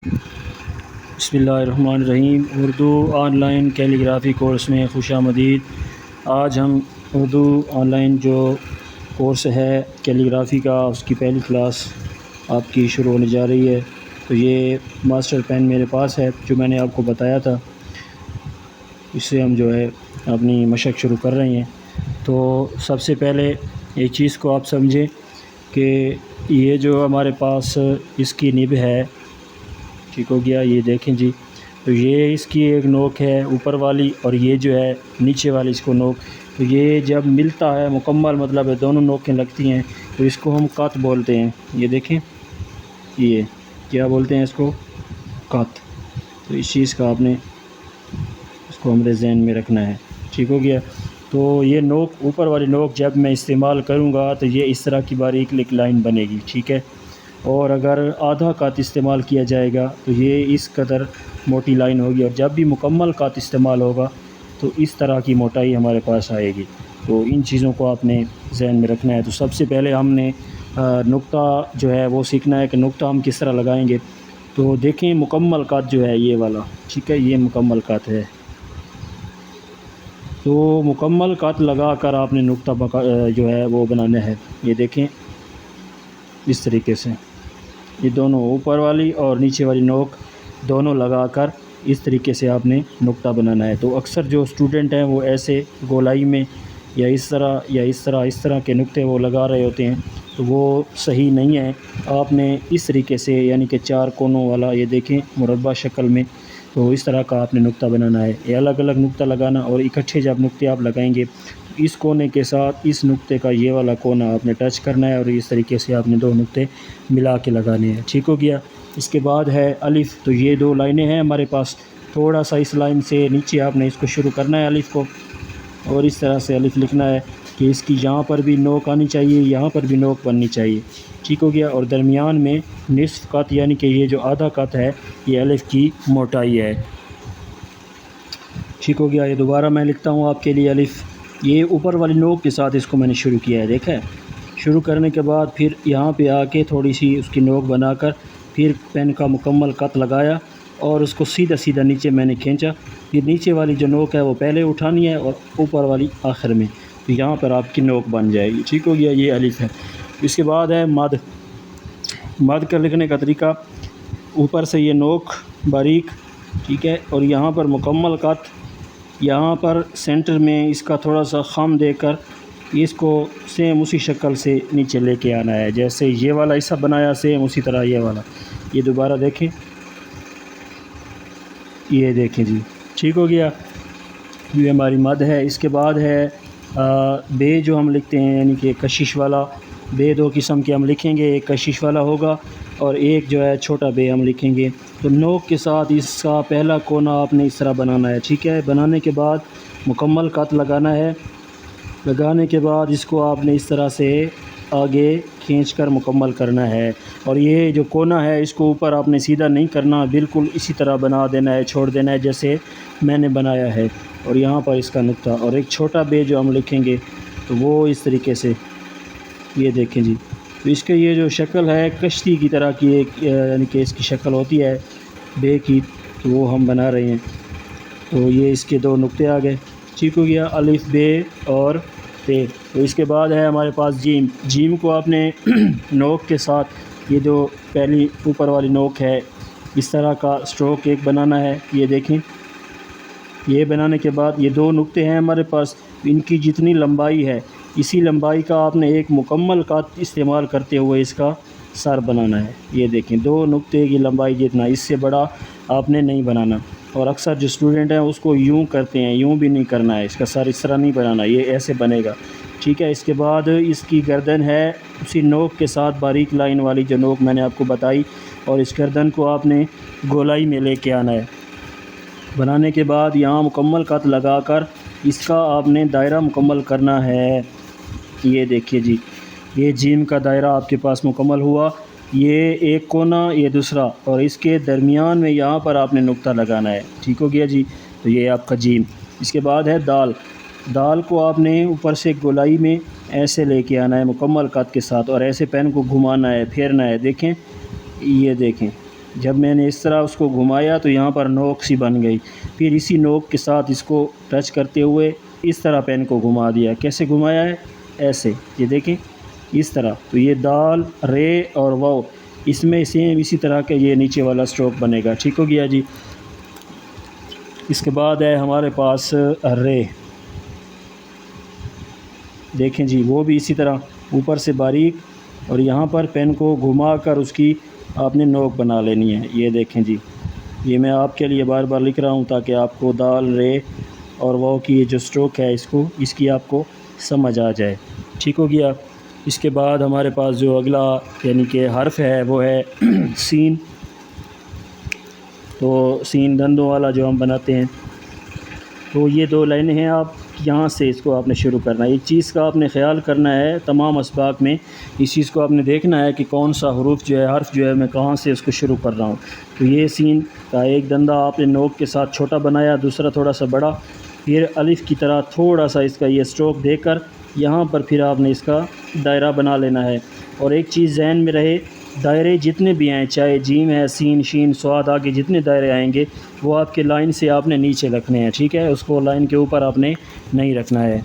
بسم اللہ الرحمن الرحیم۔ Urdu on line calligraphy course میں خوش آمدید۔ آج ہم اردو آن لائن جو کورس ہے کیلیگرافی کا، اس کی پہلی کلاس آپ کی شروع ہونے جا رہی ہے۔ تو یہ ماسٹر پین میرے پاس ہے جو میں نے آپ کو بتایا تھا، اس سے ہم جو ہے اپنی مشق شروع کر رہے ہیں۔ تو سب سے پہلے ایک چیز کو آپ سمجھیں کہ یہ جو ہمارے پاس اس کی نب ہے، ٹھیک ہو گیا، یہ دیکھیں جی، تو یہ اس کی ایک نوک ہے اوپر والی، اور یہ جو ہے نیچے والی اس کو نوک، تو یہ جب ملتا ہے مکمل مطلب ہے دونوں نوکیں لگتی ہیں تو اس کو ہم قط بولتے ہیں۔ یہ دیکھیں، یہ کیا بولتے ہیں اس کو؟ قط۔ تو اس چیز کا آپ نے اس کو ہمارے ذہن میں رکھنا ہے، ٹھیک ہو گیا۔ تو یہ نوک، اوپر والی نوک جب میں استعمال کروں گا تو یہ اس طرح کی باریک ایک لائن بنے گی، ٹھیک ہے۔ اور اگر آدھا قط استعمال کیا جائے گا تو یہ اس قدر موٹی لائن ہوگی، اور جب بھی مکمل قط استعمال ہوگا تو اس طرح کی موٹائی ہمارے پاس آئے گی۔ تو ان چیزوں کو آپ نے ذہن میں رکھنا ہے۔ تو سب سے پہلے ہم نے نقطہ جو ہے وہ سیکھنا ہے کہ نقطہ ہم کس طرح لگائیں گے۔ تو دیکھیں مکمل قط جو ہے یہ والا، ٹھیک ہے، یہ مکمل قط ہے۔ تو مکمل قط لگا کر آپ نے نقطہ جو ہے وہ بنانا ہے۔ یہ دیکھیں اس طریقے سے، یہ دونوں اوپر والی اور نیچے والی نوک دونوں لگا کر اس طریقے سے آپ نے نقطہ بنانا ہے۔ تو اکثر جو اسٹوڈنٹ ہیں وہ ایسے گولائی میں یا اس طرح یا اس طرح کے نقطے وہ لگا رہے ہوتے ہیں، تو وہ صحیح نہیں ہے۔ آپ نے اس طریقے سے، یعنی کہ چار کونوں والا، یہ دیکھیں مربع شکل میں، تو اس طرح کا آپ نے نقطہ بنانا ہے۔ یہ الگ الگ نقطہ لگانا، اور اکٹھے جب نقطے آپ لگائیں گے تو اس کونے کے ساتھ اس نقطے کا یہ والا کونا آپ نے ٹچ کرنا ہے، اور اس طریقے سے آپ نے دو نقطے ملا کے لگانے ہیں، ٹھیک ہو گیا۔ اس کے بعد ہے الف۔ تو یہ دو لائنیں ہیں ہمارے پاس، تھوڑا سا اس لائن سے نیچے آپ نے اس کو شروع کرنا ہے الف کو، اور اس طرح سے الف لکھنا ہے کہ اس کی یہاں پر بھی نوک آنی چاہیے، یہاں پر بھی نوک بننی چاہیے، ٹھیک ہو گیا۔ اور درمیان میں نصف قط، یعنی کہ یہ جو آدھا قط ہے یہ الف کی موٹائی ہے، ٹھیک ہو گیا۔ یہ دوبارہ میں لکھتا ہوں آپ کے لیے الف۔ یہ اوپر والی نوک کے ساتھ اس کو میں نے شروع کیا ہے، دیکھیں۔ شروع کرنے کے بعد پھر یہاں پہ آ کے تھوڑی سی اس کی نوک بنا کر پھر پین کا مکمل قط لگایا، اور اس کو سیدھا سیدھا نیچے میں نے کھینچا۔ پھر نیچے والی جو نوک ہے وہ پہلے اٹھانی ہے اور اوپر والی آخر میں، تو یہاں پر آپ کی نوک بن جائے گی، ٹھیک ہو گیا۔ یہ الف ہے۔ اس کے بعد ہے مد۔ مد کا لکھنے کا طریقہ، اوپر سے یہ نوک باریک، ٹھیک ہے، اور یہاں پر مکمل قط، یہاں پر سینٹر میں اس کا تھوڑا سا خم دے کر اس کو سیم اسی شکل سے نیچے لے کے آنا ہے، جیسے یہ والا حصہ بنایا سیم اسی طرح یہ والا۔ یہ دوبارہ دیکھیں، یہ دیکھیں جی، ٹھیک ہو گیا۔ یہ ہماری مد ہے۔ اس کے بعد ہے بے جو ہم لکھتے ہیں، یعنی کہ کشش والا بے، دو قسم کے ہم لکھیں گے، ایک کشش والا ہوگا اور ایک جو ہے چھوٹا بے ہم لکھیں گے۔ تو نوک کے ساتھ اس کا پہلا کونا آپ نے اس طرح بنانا ہے، ٹھیک ہے۔ بنانے کے بعد مکمل قط لگانا ہے، لگانے کے بعد اس کو آپ نے اس طرح سے آگے کھینچ کر مکمل کرنا ہے، اور یہ جو کونا ہے اس کو اوپر آپ نے سیدھا نہیں کرنا، بالکل اسی طرح بنا دینا ہے، چھوڑ دینا ہے جیسے میں نے بنایا ہے، اور یہاں پر اس کا نقطہ، اور ایک چھوٹا بے جو ہم لکھیں گے تو وہ اس طریقے سے، یہ دیکھیں جی۔ تو اس کے یہ جو شکل ہے کشتی کی طرح کی ایک، یعنی کہ اس کی شکل ہوتی ہے بے کی، تو وہ ہم بنا رہے ہیں۔ تو یہ اس کے دو نقطے آ گئے، ٹھیک ہو گیا، الف بے اور تے۔ تو اس کے بعد ہے ہمارے پاس جیم۔ جیم کو آپ نے نوک کے ساتھ، یہ جو پہلی اوپر والی نوک ہے، اس طرح کا سٹروک ایک بنانا ہے، یہ دیکھیں۔ یہ بنانے کے بعد یہ دو نقطے ہیں ہمارے پاس، ان کی جتنی لمبائی ہے اسی لمبائی کا آپ نے ایک مکمل قط استعمال کرتے ہوئے اس کا سر بنانا ہے، یہ دیکھیں، دو نقطے کی لمبائی جتنا، اس سے بڑا آپ نے نہیں بنانا۔ اور اکثر جو اسٹوڈنٹ ہیں اس کو یوں کرتے ہیں، یوں بھی نہیں کرنا ہے، اس کا سر اس طرح نہیں بنانا، یہ ایسے بنے گا، ٹھیک ہے۔ اس کے بعد اس کی گردن ہے اسی نوک کے ساتھ باریک لائن والی جو نوک میں نے آپ کو بتائی، اور اس گردن کو آپ نے گولائی میں لے کے آنا ہے۔ بنانے کے بعد یہاں مکمل قط لگا کر اس کا آپ نے دائرہ مکمل کرنا ہے، یہ دیکھیے جی، یہ جیم کا دائرہ آپ کے پاس مکمل ہوا۔ یہ ایک کونا، یہ دوسرا، اور اس کے درمیان میں یہاں پر آپ نے نقطہ لگانا ہے، ٹھیک ہو گیا جی۔ تو یہ آپ کا جیم۔ اس کے بعد ہے دال۔ دال کو آپ نے اوپر سے گولائی میں ایسے لے کے آنا ہے مکمل قط کے ساتھ، اور ایسے پین کو گھمانا ہے، پھیرنا ہے، دیکھیں، یہ دیکھیں، جب میں نے اس طرح اس کو گھمایا تو یہاں پر نوک سی بن گئی، پھر اسی نوک کے ساتھ اس کو ٹچ کرتے ہوئے اس طرح پین کو گھما دیا۔ کیسے گھمایا ہے؟ ایسے، یہ دیکھیں اس طرح۔ تو یہ دال، رے اور واو، اس میں سیم اسی طرح کا یہ نیچے والا سٹروک بنے گا۔ ٹھیک ہو گیا جی۔ اس کے بعد ہے ہمارے پاس رے، دیکھیں جی وہ بھی اسی طرح اوپر سے باریک، اور یہاں پر پین کو گھما کر اس کی آپ نے نوک بنا لینی ہے۔ یہ دیکھیں جی، یہ میں آپ کے لیے بار بار لکھ رہا ہوں تاکہ آپ کو دال، رے اور واو کی جو سٹروک ہے اس کی آپ کو سمجھ آ جائے۔ ٹھیک ہو گیا۔ اس کے بعد ہمارے پاس جو اگلا یعنی کہ حرف ہے وہ ہے سین۔ تو سین دندوں والا جو ہم بناتے ہیں، تو یہ 2 لائنیں ہیں، آپ یہاں سے اس کو آپ نے شروع کرنا ہے۔ ایک چیز کا آپ نے خیال کرنا ہے تمام اسباق میں، اس چیز کو آپ نے دیکھنا ہے کہ کون سا حروف جو ہے، حرف جو ہے، میں کہاں سے اس کو شروع کر رہا ہوں۔ تو یہ سین کا ایک دندہ آپ نے نوک کے ساتھ چھوٹا بنایا، دوسرا تھوڑا سا بڑا، پھر الف کی طرح تھوڑا سا اس کا یہ سٹروک دے کر یہاں پر پھر آپ نے اس کا دائرہ بنا لینا ہے۔ اور ایک چیز ذہن میں رہے، دائرے جتنے بھی آئیں، چاہے جیم ہے، سین، شین، صاد، آگے جتنے دائرے آئیں گے وہ آپ کے لائن سے آپ نے نیچے رکھنے ہیں، ٹھیک ہے، اس کو لائن کے اوپر آپ نے نہیں رکھنا ہے۔